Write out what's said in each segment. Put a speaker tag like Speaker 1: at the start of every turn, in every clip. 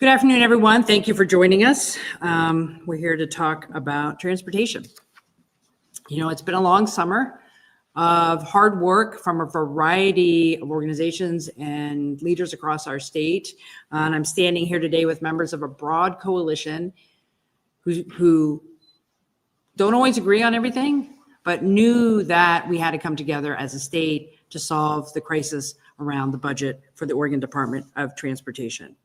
Speaker 1: Good afternoon, everyone. Thank you for joining us. We're here to talk about transportation. You know, it's been a long summer of hard work from a variety of organizations and leaders across our state. And I'm standing here today with members of a broad coalition who don't always agree on everything, but knew that we had to come together as a state to solve the crisis around the budget for the Oregon Department of Transportation.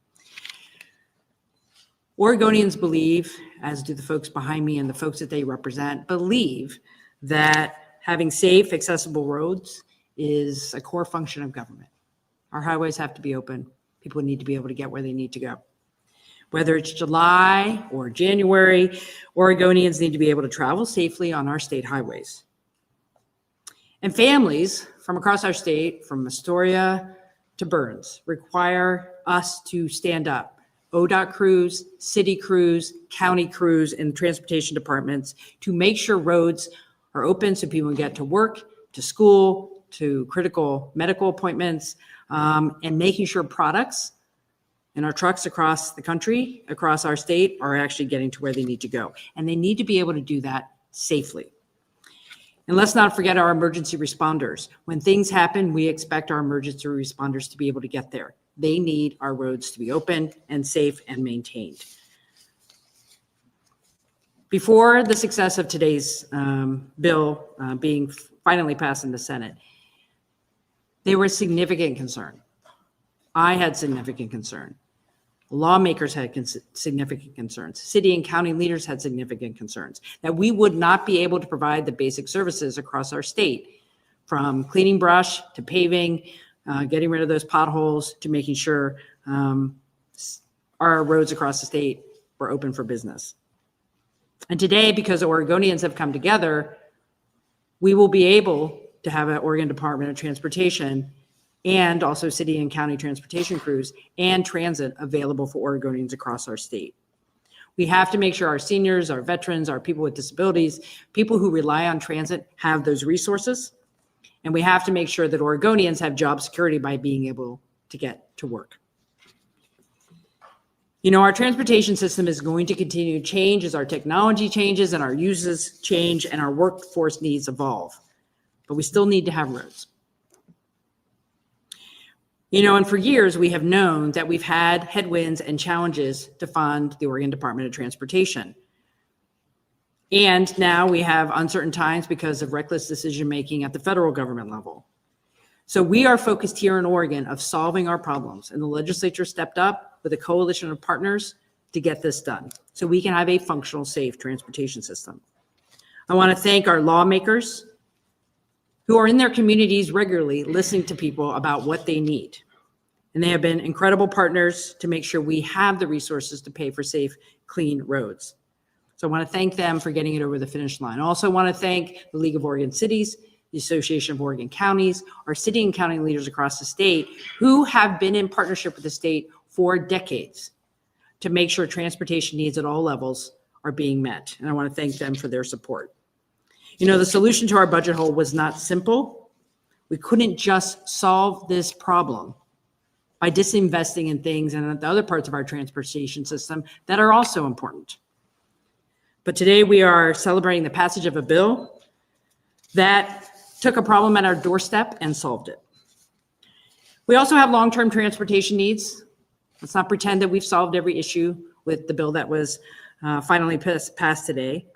Speaker 1: Oregonians believe, as do the folks behind me and the folks that they represent, believe that having safe, accessible roads is a core function of government. Our highways have to be open. People need to be able to get where they need to go. Whether it's July or January, Oregonians need to be able to travel safely on our state highways. And families from across our state, from Astoria to Burns, require us to stand up. ODOT crews, city crews, county crews, and transportation departments to make sure roads are open so people can get to work, to school, to critical medical appointments, and making sure products in our trucks across the country, across our state, are actually getting to where they need to go. And they need to be able to do that safely. And let's not forget our emergency responders. When things happen, we expect our emergency responders to be able to get there. They need our roads to be open and safe and maintained. Before the success of today's bill being finally passed in the Senate, they were a significant concern. I had significant concern. Lawmakers had significant concerns. City and county leaders had significant concerns that we would not be able to provide the basic services across our state, from cleaning brush to paving, getting rid of those potholes, to making sure our roads across the state were open for business. And today, because Oregonians have come together, we will be able to have an Oregon Department of Transportation and also city and county transportation crews and transit available for Oregonians across our state. We have to make sure our seniors, our veterans, our people with disabilities, people who rely on transit have those resources. And we have to make sure that Oregonians have job security by being able to get to work. You know, our transportation system is going to continue to change as our technology changes and our uses change and our workforce needs evolve. But we still need to have roads. You know, and for years we have known that we've had headwinds and challenges to fund the Oregon Department of Transportation. And now we have uncertain times because of reckless decision-making at the federal government level. So we are focused here in Oregon of solving our problems, and the legislature stepped up with a coalition of partners to get this done so we can have a functional, safe transportation system. I want to thank our lawmakers who are in their communities regularly listening to people about what they need. And they have been incredible partners to make sure we have the resources to pay for safe, clean roads. So I want to thank them for getting it over the finish line. I also want to thank the League of Oregon Cities, the Association of Oregon Counties, our city and county leaders across the state who have been in partnership with the state for decades to make sure transportation needs at all levels are being met. And I want to thank them for their support. You know, the solution to our budget hole was not simple. We couldn't just solve this problem by disinvesting in things and the other parts of our transportation system that are also important. But today we are celebrating the passage of a bill that took a problem at our doorstep and solved it. We also have long-term transportation needs. Let's not pretend that we've solved every issue with the bill that was finally passed today.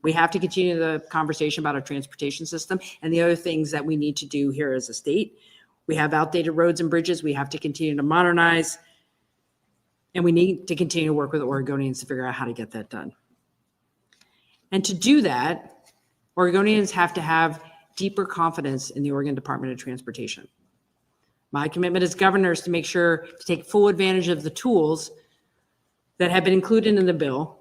Speaker 1: We have to continue the conversation about our transportation system and the other things that we need to do here as a state. We have outdated roads and bridges we have to continue to modernize, and we need to continue to work with Oregonians to figure out how to get that done. And to do that, Oregonians have to have deeper confidence in the Oregon Department of Transportation. My commitment as governor is to make sure to take full advantage of the tools that have been included in the bill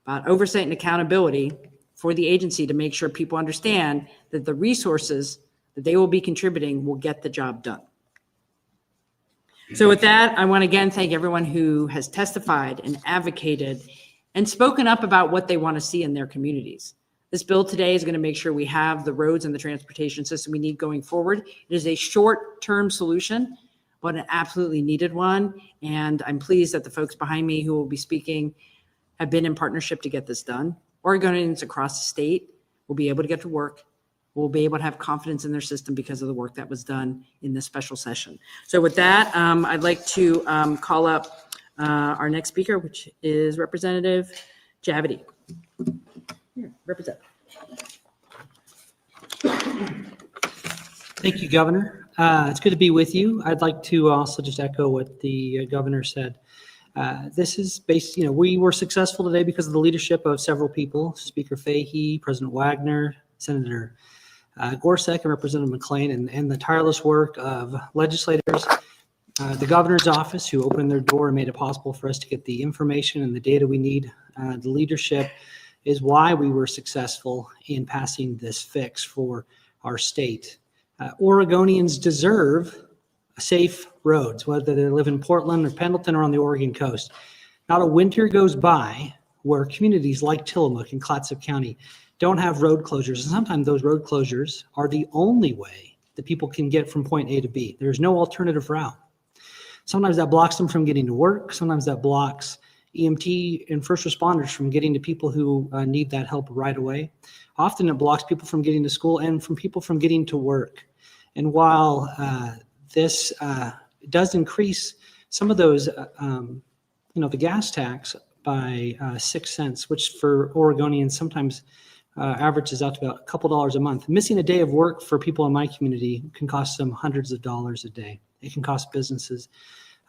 Speaker 1: about oversight and accountability for the agency to make sure people understand that the resources that they will be contributing will get the job done. So with that, I want to again thank everyone who has testified and advocated and spoken up about what they want to see in their communities. This bill today is going to make sure we have the roads and the transportation system we need going forward. It is a short-term solution, but an absolutely needed one. And I'm pleased that the folks behind me who will be speaking have been in partnership to get this done. Oregonians across the state will be able to get to work, will be able to have confidence in their system because of the work that was done in this special session. So with that, I'd like to call up our next speaker, which is Representative Javity. Here, Representative.
Speaker 2: Thank you, Governor. It's good to be with you. I'd like to also just echo what the governor said. This is based, we were successful today because of the leadership of several people, Speaker Fahey, President Wagner, Senator Gorsuch, and Representative McClain, and the tireless work of legislators, the governor's office, who opened their door and made it possible for us to get the information and the data we need. The leadership is why we were successful in passing this fix for our state. Oregonians deserve safe roads, whether they live in Portland or Pendleton or on the Oregon coast. Not a winter goes by where communities like Tillamook and Clatsop County don't have road closures. And sometimes those road closures are the only way that people can get from point A to B. There's no alternative route. Sometimes that blocks them from getting to work. Sometimes that blocks EMT and first responders from getting to people who need that help right away. Often it blocks people from getting to school and from people from getting to work. And while this does increase some of those, the gas tax by 6 cents, which for Oregonians sometimes averages out to about a couple dollars a month. Missing a day of work for people in my community can cost them hundreds of dollars a day. It can cost businesses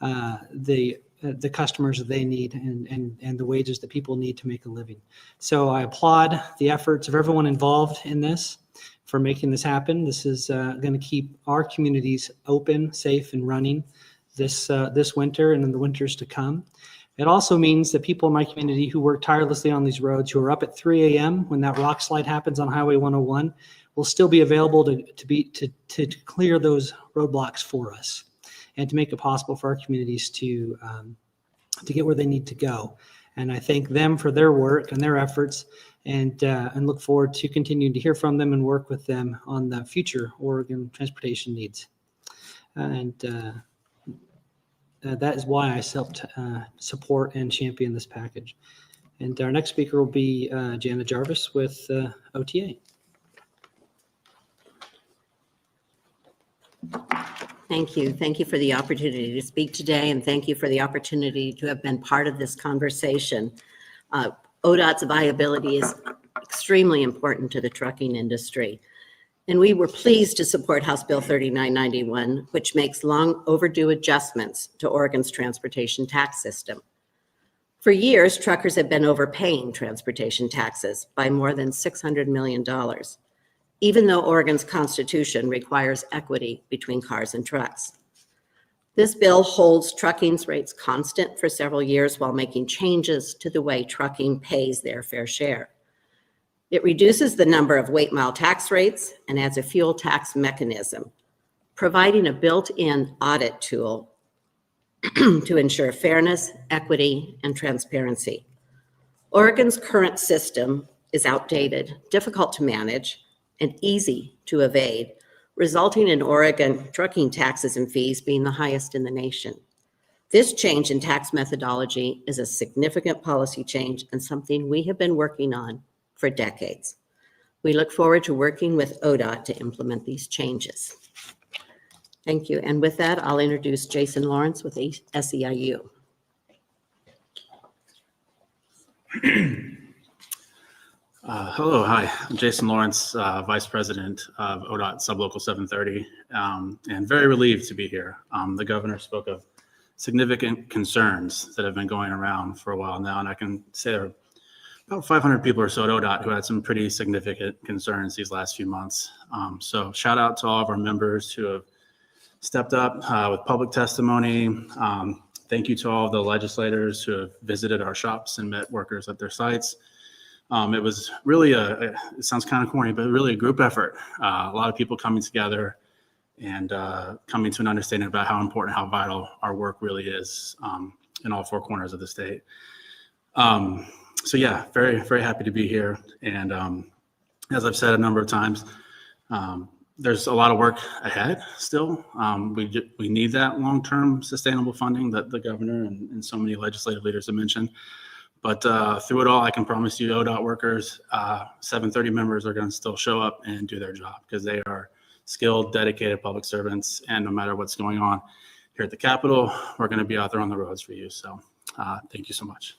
Speaker 2: the customers that they need and the wages that people need to make a living. So I applaud the efforts of everyone involved in this for making this happen. This is going to keep our communities open, safe, and running this winter and in the winters to come. It also means that people in my community who work tirelessly on these roads, who are up at 3 a.m. when that rock slide happens on Highway 101, will still be available to clear those roadblocks for us and to make it possible for our communities to get where they need to go. And I thank them for their work and their efforts, and look forward to continuing to hear from them and work with them on the future Oregon transportation needs. That is why I support and champion this package. And our next speaker will be Jana Jarvis with OTA.
Speaker 3: Thank you. Thank you for the opportunity to speak today, and thank you for the opportunity to have been part of this conversation. ODOT's viability is extremely important to the trucking industry, and we were pleased to support House Bill 3991, which makes long overdue adjustments to Oregon's transportation tax system. For years, truckers have been overpaying transportation taxes by more than $600 million. Even though Oregon's constitution requires equity between cars and trucks. This bill holds trucking's rates constant for several years while making changes to the way trucking pays their fair share. It reduces the number of weight mile tax rates and adds a fuel tax mechanism, providing a built-in audit tool to ensure fairness, equity, and transparency. Oregon's current system is outdated, difficult to manage, and easy to evade, resulting in Oregon trucking taxes and fees being the highest in the nation. This change in tax methodology is a significant policy change and something we have been working on for decades. We look forward to working with ODOT to implement these changes. Thank you. And with that, I'll introduce Jason Lawrence with SEIU.
Speaker 4: Hello, hi. I'm Jason Lawrence, Vice President of ODOT Sublocal 730, and very relieved to be here. The governor spoke of significant concerns that have been going around for a while now, and I can say there are about 500 people or so at ODOT who had some pretty significant concerns these last few months. So shout out to all of our members who have stepped up with public testimony. Thank you to all of the legislators who have visited our shops and met workers at their sites. It was really it sounds kind of corny, but really a group effort. A lot of people coming together and coming to an understanding about how important, how vital our work really is in all four corners of the state. So yeah, very, very happy to be here. And as I've said a number of times, there's a lot of work ahead still. We need that long-term sustainable funding that the governor and so many legislative leaders have mentioned. But through it all, I can promise you ODOT workers, 730 members are going to still show up and do their job because they are skilled, dedicated public servants. And no matter what's going on here at the Capitol, we're going to be out there on the roads for you. So thank you so much.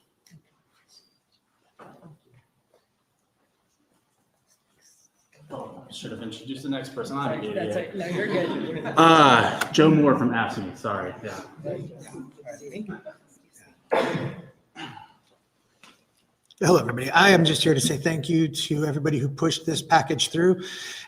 Speaker 4: Oh, I should have introduced the next person. I'm an idiot.
Speaker 1: No, you're good.
Speaker 4: Joe Moore from AFSCME. Sorry. Yeah.
Speaker 5: Hello, everybody. I am just here to say thank you to everybody who pushed this package through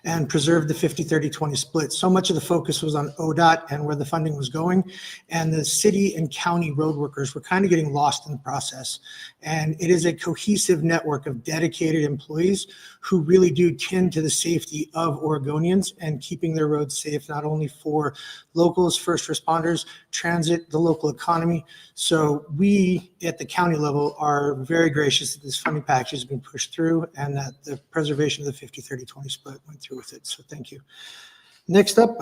Speaker 5: and preserved the 50-30-20 split. So much of the focus was on ODOT and where the funding was going, and the city and county road workers were kind of getting lost in the process. And it is a cohesive network of dedicated employees who really do tend to the safety of Oregonians and keeping their roads safe, not only for locals, first responders, transit, the local economy. So we at the county level are very gracious that this funding package has been pushed through and that the preservation of the 50-30-20 split went through with it. So thank you. Next up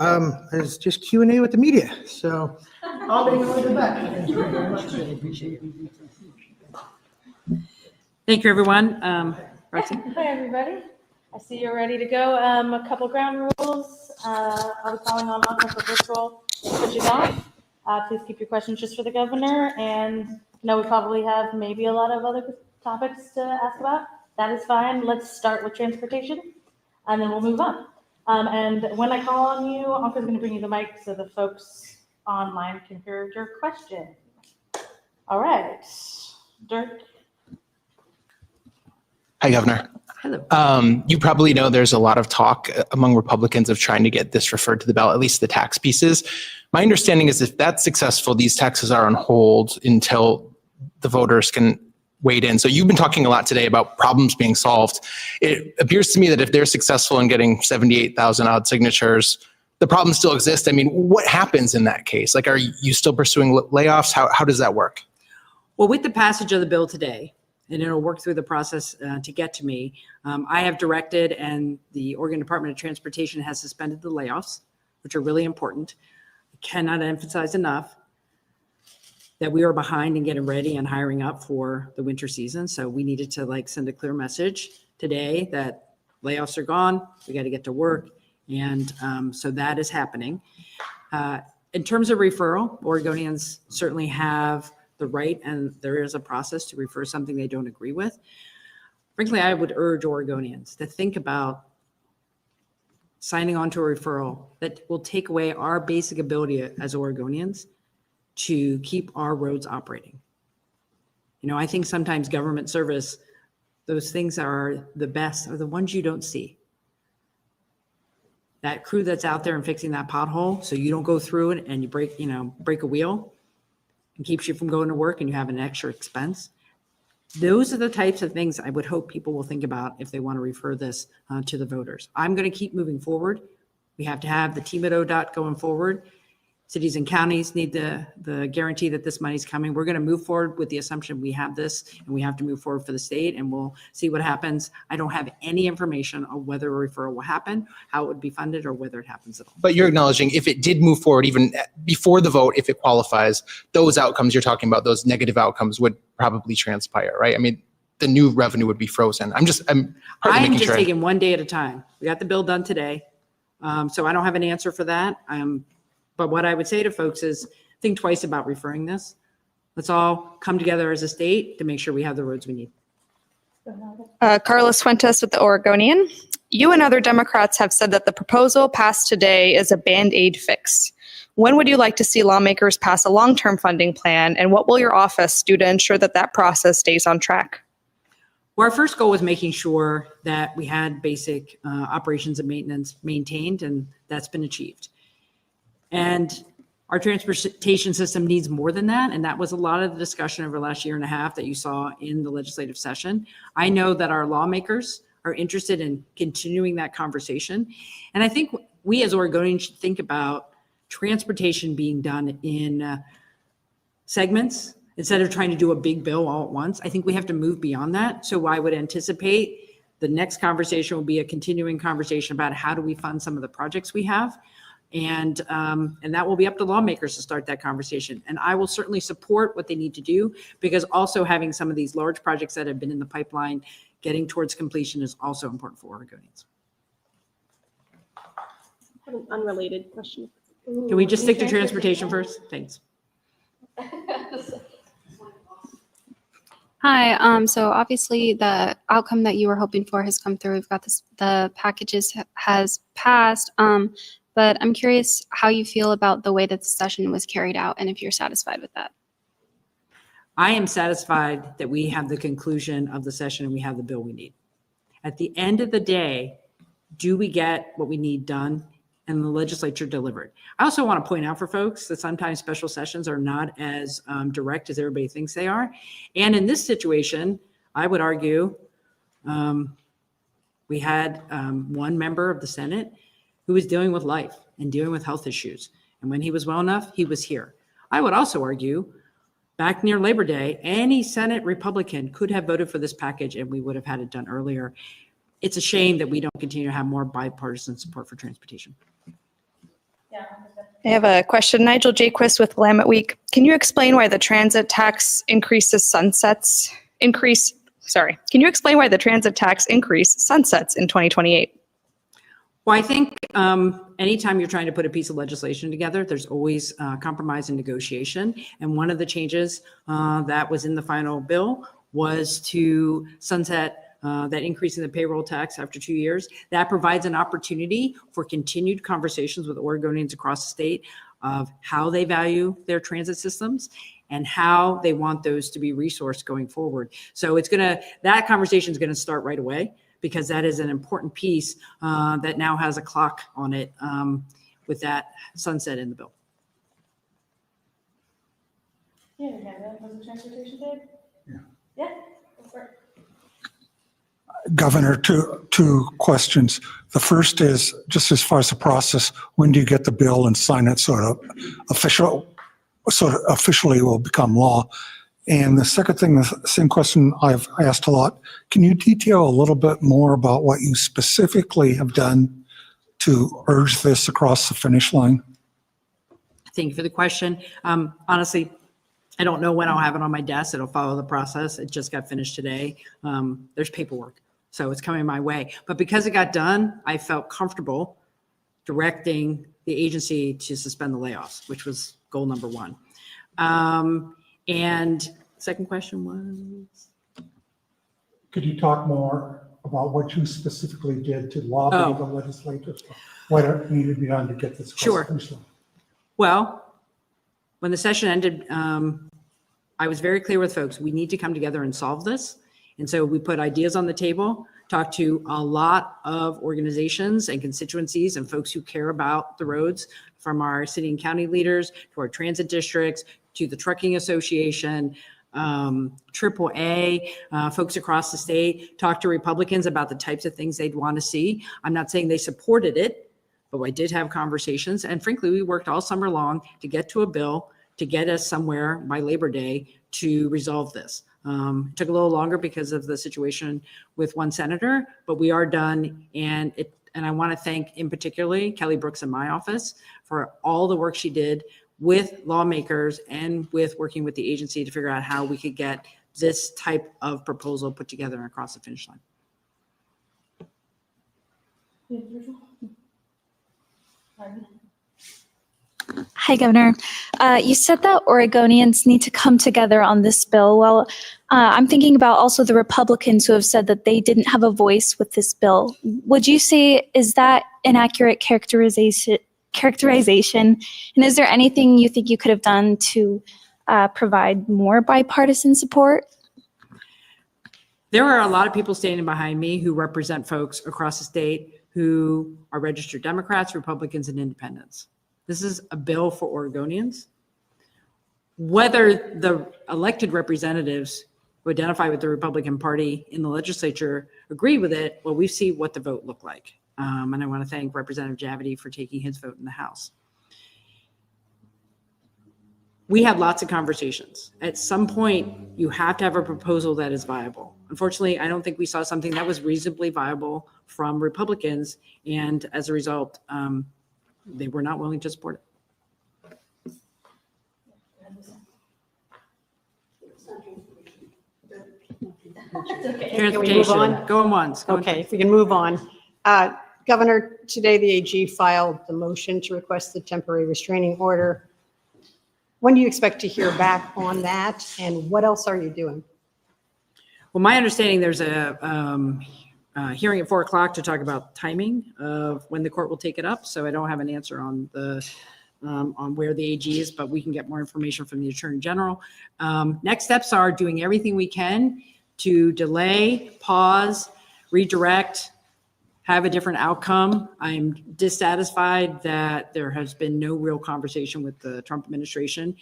Speaker 5: is just Q&A with the media. So I'll be going to the back. Thank you very much. I appreciate it.
Speaker 1: Thank you, everyone. Roxy?
Speaker 6: Hi, everybody. I see you're ready to go. A couple ground rules. I'll be calling on for virtual switches on. Please keep your questions just for the governor. And I know we probably have maybe a lot of other topics to ask about. That is fine. Let's start with transportation, and then we'll move on. And when I call on you, Anka's going to bring you the mic so the folks online can hear your question. All right. Dirk.
Speaker 7: Hi, Governor.
Speaker 1: Hello.
Speaker 7: You probably know there's a lot of talk among Republicans of trying to get this referred to the ballot, at least the tax pieces. My understanding is if that's successful, these taxes are on hold until the voters can wade in. So you've been talking a lot today about problems being solved. It appears to me that if they're successful in getting 78,000 odd signatures, the problems still exist. I mean, what happens in that case? Like, are you still pursuing layoffs? How does that work?
Speaker 1: Well, with the passage of the bill today, and it'll work through the process to get to me, I have directed, and the Oregon Department of Transportation has suspended the layoffs, which are really important. I cannot emphasize enough that we are behind in getting ready and hiring up for the winter season. So we needed to send a clear message today that layoffs are gone. We got to get to work. And so that is happening. In terms of referral, Oregonians certainly have the right, and there is a process to refer something they don't agree with. Frankly, I would urge Oregonians to think about signing on to a referral that will take away our basic ability as Oregonians to keep our roads operating. You know, I think sometimes government service, those things are the best, are the ones you don't see. That crew that's out there and fixing that pothole so you don't go through it and you break a wheel and keeps you from going to work and you have an extra expense. Those are the types of things I would hope people will think about if they want to refer this to the voters. I'm going to keep moving forward. We have to have the team at ODOT going forward. Cities and counties need the guarantee that this money's coming. We're going to move forward with the assumption we have this, and we have to move forward for the state, and we'll see what happens. I don't have any information on whether a referral will happen, how it would be funded, or whether it happens at all.
Speaker 7: But you're acknowledging if it did move forward, even before the vote, if it qualifies, those outcomes you're talking about, those negative outcomes would probably transpire, right? I mean, the new revenue would be frozen. I'm just
Speaker 1: taking one day at a time. We got the bill done today. So I don't have an answer for that. But what I would say to folks is think twice about referring this. Let's all come together as a state to make sure we have the roads we need.
Speaker 8: Carlos Fuentes with the Oregonian. You and other Democrats have said that the proposal passed today is a Band-Aid fix. When would you like to see lawmakers pass a long-term funding plan, and what will your office do to ensure that that process stays on track?
Speaker 1: Well, our first goal was making sure that we had basic operations and maintenance maintained, and that's been achieved. And our transportation system needs more than that. And that was a lot of the discussion over the last year and a half that you saw in the legislative session. I know that our lawmakers are interested in continuing that conversation. And I think we as Oregonians should think about transportation being done in segments instead of trying to do a big bill all at once. I think we have to move beyond that. So I would anticipate The next conversation will be a continuing conversation about how do we fund some of the projects we have. And that will be up to lawmakers to start that conversation. And I will certainly support what they need to do, because also having some of these large projects that have been in the pipeline getting towards completion is also important for Oregonians.
Speaker 9: I have an unrelated question.
Speaker 1: Can we just stick to transportation first? Thanks.
Speaker 10: Hi, so obviously the outcome that you were hoping for has come through. We've got this, the packages has passed, but I'm curious how you feel about the way that the session was carried out and if you're satisfied with that.
Speaker 1: I am satisfied that we have the conclusion of the session and we have the bill we need. At the end of the day, do we get what we need done? And the legislature delivered. I also want to point out for folks that sometimes special sessions are not as direct as everybody thinks they are. And in this situation, I would argue we had one member of the Senate who was dealing with life and dealing with health issues. And when he was well enough, he was here. I would also argue back near Labor Day, any Senate Republican could have voted for this package and we would have had it done earlier. It's a shame that we don't continue to have more bipartisan support for transportation.
Speaker 8: I have a question. Nigel Jaquist with Willamette Week. Can you explain why the transit tax Can you explain why the transit tax increase sunsets in 2028?
Speaker 1: Well, I think anytime you're trying to put a piece of legislation together, there's always compromise and negotiation. And one of the changes that was in the final bill was to sunset that increase in the payroll tax after 2 years. That provides an opportunity for continued conversations with Oregonians across the state of how they value their transit systems and how they want those to be resourced going forward. So that conversation is gonna start right away, because that is an important piece that now has a clock on it with that sunset in the bill.
Speaker 6: Yeah, that was the transportation bid? Yeah, go for it.
Speaker 11: Governor, two questions. The first is, just as far as the process, when do you get the bill and sign it so it officially will become law? And the second thing, the same question I've asked a lot, can you detail a little bit more about what you specifically have done to urge this across the finish line?
Speaker 1: Thank you for the question. Honestly, I don't know when I'll have it on my desk. It'll follow the process. It just got finished today. There's paperwork, so it's coming my way. But because it got done, I felt comfortable directing the agency to suspend the layoffs, which was goal number one. And second question was?
Speaker 11: Could you talk more about what you specifically did to lobby the legislators? What needed to be done to get this across the finish line?
Speaker 1: Well, when the session ended, I was very clear with folks, we need to come together and solve this. And so we put ideas on the table, talked to a lot of organizations and constituencies and folks who care about the roads, from our city and county leaders to our transit districts, to the Trucking Association, AAA, folks across the state, talked to Republicans about the types of things they'd want to see. I'm not saying they supported it, but I did have conversations. And frankly, we worked all summer long to get to a bill to get us somewhere by Labor Day to resolve this. It took a little longer because of the situation with one senator, but we are done. And I want to thank in particularly Kelly Brooks in my office for all the work she did with lawmakers and with working with the agency to figure out how we could get this type of proposal put together and across the finish line.
Speaker 12: Hi, Governor. You said that Oregonians need to come together on this bill. Well, I'm thinking about also the Republicans who have said that they didn't have a voice with this bill. Would you say, is that an accurate characterization? And is there anything you think you could have done to provide more bipartisan support?
Speaker 1: There are a lot of people standing behind me who represent folks across the state who are registered Democrats, Republicans, and independents. This is a bill for Oregonians. Whether the elected representatives who identify with the Republican Party in the legislature agree with it, well, we see what the vote looked like. And I want to thank Representative Javity for taking his vote in the House. We had lots of conversations. At some point, you have to have a proposal that is viable. Unfortunately, I don't think we saw something that was reasonably viable from Republicans, and as a result, they were not willing to support it.
Speaker 13: Can we move on?
Speaker 1: Transportation, going once. going
Speaker 13: Okay, if we can move on. Governor, today the AG filed the motion to request the temporary restraining order. When do you expect to hear back on that, and what else are you doing?
Speaker 1: Well, my understanding, there's a hearing at 4 o'clock to talk about timing of when the court will take it up. So I don't have an answer on on where the AG is, but we can get more information from the Attorney General. Next steps are doing everything we can to delay, pause, redirect, have a different outcome. I'm dissatisfied that there has been no real conversation with the Trump administration.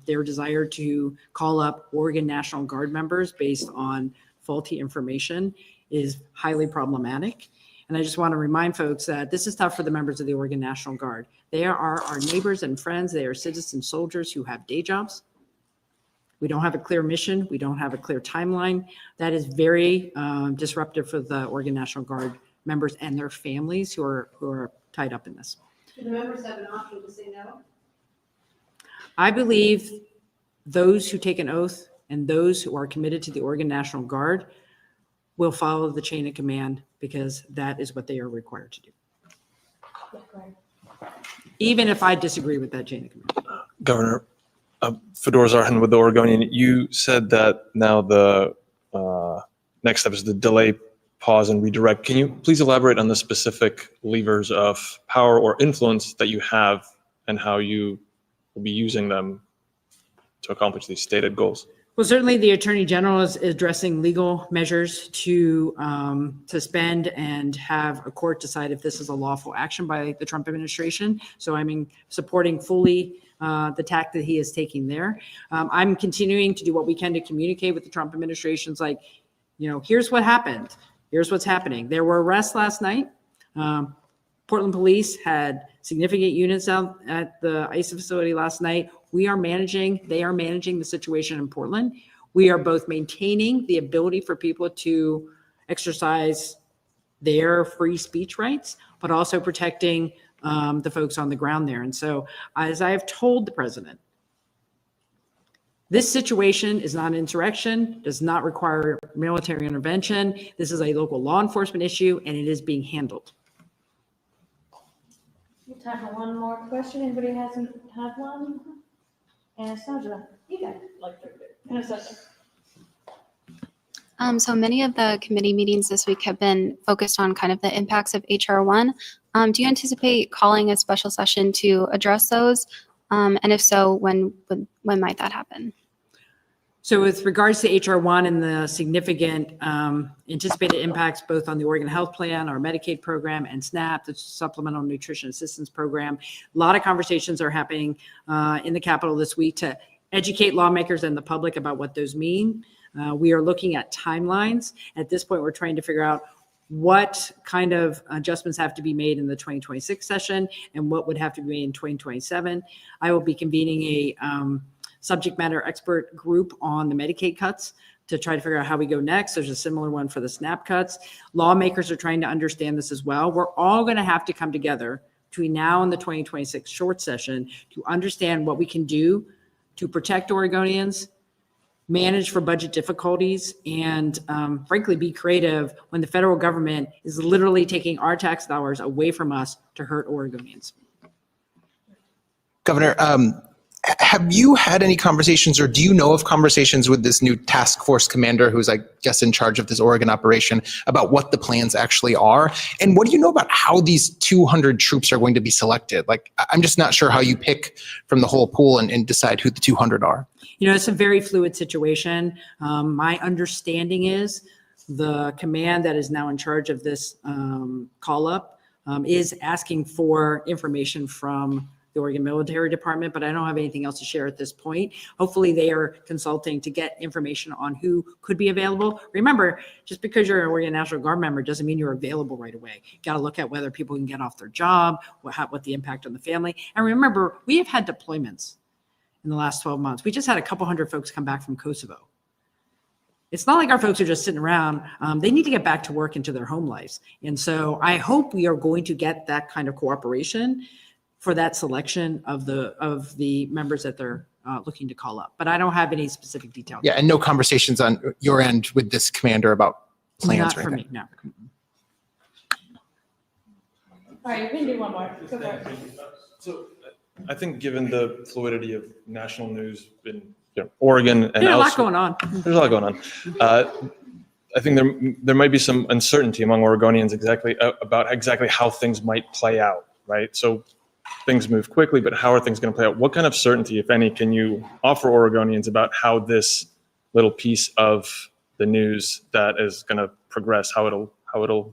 Speaker 1: Their desire to call up Oregon National Guard members based on faulty information is highly problematic. And I just want to remind folks that this is tough for the members of the Oregon National Guard. They are our neighbors and friends. They are citizen soldiers who have day jobs. We don't have a clear mission. We don't have a clear timeline. That is very disruptive for the Oregon National Guard members and their families who are tied up in this.
Speaker 13: Do the members have an option to say no?
Speaker 1: I believe those who take an oath and those who are committed to the Oregon National Guard will follow the chain of command because that is what they are required to do. Even if I disagree with that chain of command.
Speaker 14: Governor, Fedor Zarhan with the Oregonian, you said that now the next step is the delay, pause, and redirect. Can you please elaborate on the specific levers of power or influence that you have and how you will be using them to accomplish these stated goals?
Speaker 1: Well, certainly the Attorney General is addressing legal measures to suspend and have a court decide if this is a lawful action by the Trump administration. So I'm supporting fully the tack that he is taking there. I'm continuing to do what we can to communicate with the Trump administration. It's like, here's what happened. Here's what's happening. There were arrests last night. Portland police had significant units out at the ICE facility last night. They are managing the situation in Portland. We are both maintaining the ability for people to exercise their free speech rights, but also protecting the folks on the ground there. And so, as I have told the president, this situation is not an insurrection, does not require military intervention. This is a local law enforcement issue, and it is being handled.
Speaker 6: We have time for one more question. Anybody hasn't had one? Anastasia, you got like 30 minutes. Anastasia.
Speaker 10: So many of the committee meetings this week have been focused on kind of the impacts of HR 1. Do you anticipate calling a special session to address those? And if so, when might that happen?
Speaker 1: So with regards to HR 1 and the significant anticipated impacts both on the Oregon Health Plan, our Medicaid program, and SNAP, the Supplemental Nutrition Assistance Program, a lot of conversations are happening in the Capitol this week to educate lawmakers and the public about what those mean. We are looking at timelines. At this point, we're trying to figure out what kind of adjustments have to be made in the 2026 session and what would have to be made in 2027. I will be convening a subject matter expert group on the Medicaid cuts to try to figure out how we go next. There's a similar one for the SNAP cuts. Lawmakers are trying to understand this as well. We're all going to have to come together between now and the 2026 short session to understand what we can do to protect Oregonians, manage for budget difficulties, and frankly, be creative when the federal government is literally taking our tax dollars away from us to hurt Oregonians.
Speaker 7: Governor, have you had any conversations, or do you know of conversations with this new task force commander who's, I guess, in charge of this Oregon operation about what the plans actually are? And what do you know about how these 200 troops are going to be selected? Like, I'm just not sure how you pick from the whole pool and decide who the 200 are.
Speaker 1: It's a very fluid situation. My understanding is the command that is now in charge of this call up is asking for information from the Oregon Military Department, but I don't have anything else to share at this point. Hopefully they are consulting to get information on who could be available. Remember, just because you're an Oregon National Guard member doesn't mean you're available right away. You got to look at whether people can get off their job, what the impact on the family. And remember, we have had deployments in the last 12 months. We just had a couple hundred folks come back from Kosovo. It's not like our folks are just sitting around. They need to get back to work into their home lives. And so I hope we are going to get that kind of cooperation for that selection of the members that they're looking to call up. But I don't have any specific details.
Speaker 7: Yeah, and no conversations on your end with this commander about plans
Speaker 1: Not
Speaker 7: or
Speaker 1: for
Speaker 7: anything?
Speaker 1: me, no.
Speaker 6: All right, we can do one more. Go for it.
Speaker 14: So I think given the fluidity of national news in Oregon and
Speaker 1: There's a lot
Speaker 14: elsewhere,
Speaker 1: going on.
Speaker 14: there's a lot going on. I think there might be some uncertainty among Oregonians about exactly how things might play out, right? So things move quickly, but how are things going to play out? What kind of certainty, if any, can you offer Oregonians about how this little piece of the news that is going to progress, how it'll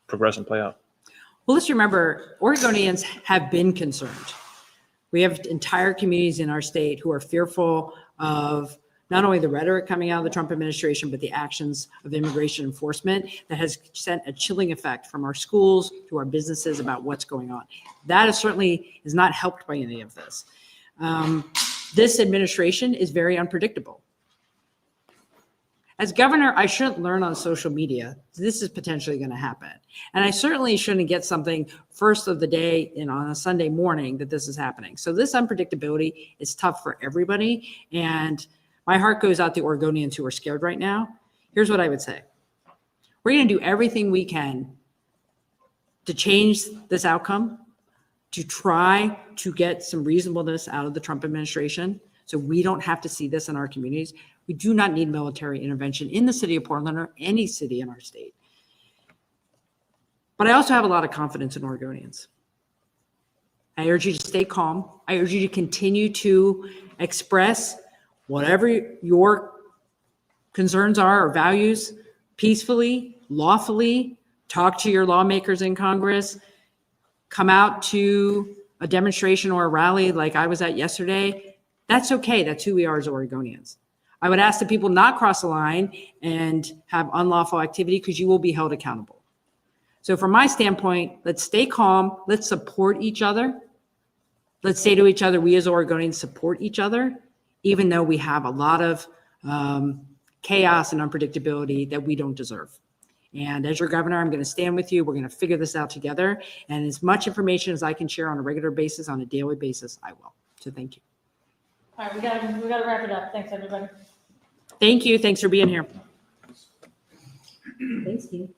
Speaker 14: progress and play out?
Speaker 1: Well, let's remember, Oregonians have been concerned. We have entire communities in our state who are fearful of not only the rhetoric coming out of the Trump administration, but the actions of immigration enforcement that has sent a chilling effect from our schools to our businesses about what's going on. That is certainly is not helped by any of this. This administration is very unpredictable. As governor, I shouldn't learn on social media this is potentially going to happen. And I certainly shouldn't get something first of the day on a Sunday morning that this is happening. So this unpredictability is tough for everybody. And my heart goes out to Oregonians who are scared right now. Here's what I would say. We're going to do everything we can to change this outcome, to try to get some reasonableness out of the Trump administration so we don't have to see this in our communities. We do not need military intervention in the city of Portland or any city in our state. But I also have a lot of confidence in Oregonians. I urge you to stay calm. I urge you to continue to express whatever your concerns are or values peacefully, lawfully. Talk to your lawmakers in Congress. Come out to a demonstration or a rally like I was at yesterday. That's okay. That's who we are as Oregonians. I would ask that people not cross the line and have unlawful activity because you will be held accountable. So from my standpoint, let's stay calm. Let's support each other. Let's say to each other, we as Oregonians support each other, even though we have a lot of chaos and unpredictability that we don't deserve. And as your governor, I'm going to stand with you. We're going to figure this out together. And as much information as I can share on a regular basis, on a daily basis, I will. So thank you.
Speaker 6: All right, we gotta wrap it up. Thanks, everybody.
Speaker 1: Thank you. Thanks for being here.
Speaker 3: Thanks, Steve.